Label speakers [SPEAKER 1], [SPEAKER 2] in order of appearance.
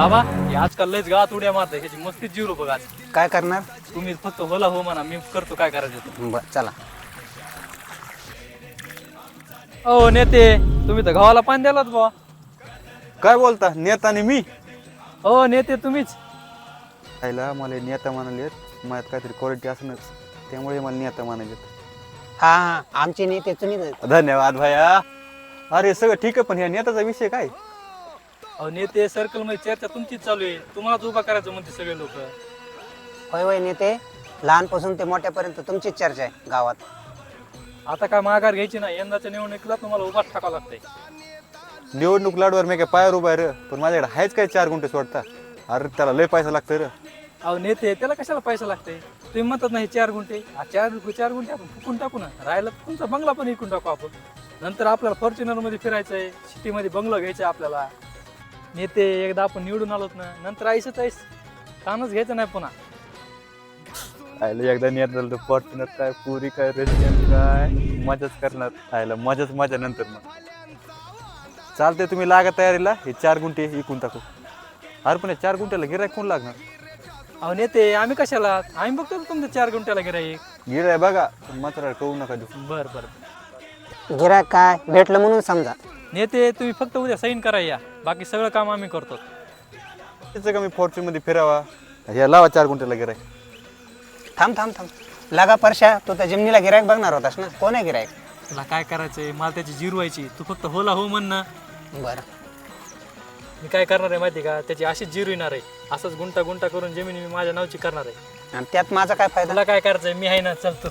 [SPEAKER 1] आबा हे आजकाल लयच गावात उड्या मारताय ह्याची मस्तीच जिरो बघा आज.
[SPEAKER 2] काय करणार?
[SPEAKER 1] तुम्ही फक्त होला हो म्हणा, मी करतो काय करायचं ते.
[SPEAKER 2] बरं चला.
[SPEAKER 1] ओ नेते, तुम्ही तर गावाला पाणी द्यालात बुवा.
[SPEAKER 3] काय बोलता नेता आणि मी
[SPEAKER 1] हो नेते तुम्हीच.
[SPEAKER 3] खायला मला नेता म्हणाले माझ्यात काहीतरी क्वालिटी असणच त्यामुळे मला नेता म्हणाले.
[SPEAKER 2] हा हा आमचे नेते तुम्ही.
[SPEAKER 3] धन्यवाद भैया. अरे सगळं ठीक आहे पण ह्या नेत्याचा विषय काय?
[SPEAKER 1] अहो नेते सर्कल मध्ये चर्चा तुमचीच चालू आहे, तुम्हालाच उभा करायचं म्हणते सगळे लोक.
[SPEAKER 2] होय होय नेते, लहानपासून ते मोठ्यापर्यंत तुमचीच चर्चा आहे गावात.
[SPEAKER 1] आता काय माघार घ्यायची नाही, यंदाच्या निवडणुकीला तुम्हाला उभाच टाकावं लागतंय.
[SPEAKER 3] निवडणूक लढवर मी काय पायावर उभा आहे र, पण माझ्याकडे आहेच काय 4 गुंठे सोडता. अरे त्याला लय पैसा लागतोय र.
[SPEAKER 1] अहो नेते त्याला कशाला पैसा लागतंय? तुम्ही म्हणतात नाही 4 गुंठे, 4 गुंठे आपण फुकून टाकू ना, राहिला तर तुमचा बंगला पण विकून टाकू आपण. नंतर आपल्याला फॉर्च्युनर मध्ये फिरायचंय, सिटीमध्ये बंगला घ्यायचा आपल्याला. नेते एकदा आपण निवडून आलोत ना, नंतर आईसच आईस, तानच घ्यायचं नाही पुन्हा.
[SPEAKER 3] आयला एकदा नेत झालं तर फॉर्च्युनर काय पुरी काय रेस्टॉरंट काय मजाच करणार. आयला मजाच मजा नंतर मग. चालते तुम्ही लागा तयारीला, हे 4 गुंठे विकून टाकू. अरे पण 4 गुंठ्याला गिरायक कोण लागणार?
[SPEAKER 1] अहो नेते आम्ही कशाला, आम्ही बघतो तुमच्या 4 गुंठ्याला गिराईक.
[SPEAKER 3] गिराय बघा मात्र कळू नका देऊ.
[SPEAKER 1] बर बर
[SPEAKER 2] गिराक काय भेटलं म्हणून समजा.
[SPEAKER 1] नेते तुम्ही फक्त उद्या साईन करा या, बाकी सगळं काम आम्ही करतो.
[SPEAKER 3] त्याचं का मी फॉर्च्यून मध्ये फिरावा, हे लावा 4 गुंठ्याला गिराय.
[SPEAKER 2] थांब थांब थांब, लागा परशा, तू त्या जिमनीला गिरायक बघणार होतास ना, कोण आहे गिरायक?
[SPEAKER 1] तुला काय करायचंय, मला त्याची जिरवायची, तू फक्त होला हो म्हण ना.
[SPEAKER 2] बरं
[SPEAKER 1] मी काय करणार आहे माहिती का, त्याची अशीच जिरू येणार आहे. असंच गुंटा गुंटा करून जमीन मी माझ्या नावची करणार आहे.
[SPEAKER 2] आणि त्यात माझा काय फायदा?
[SPEAKER 1] तुला काय करायचंय, मी आहे ना, चल तू.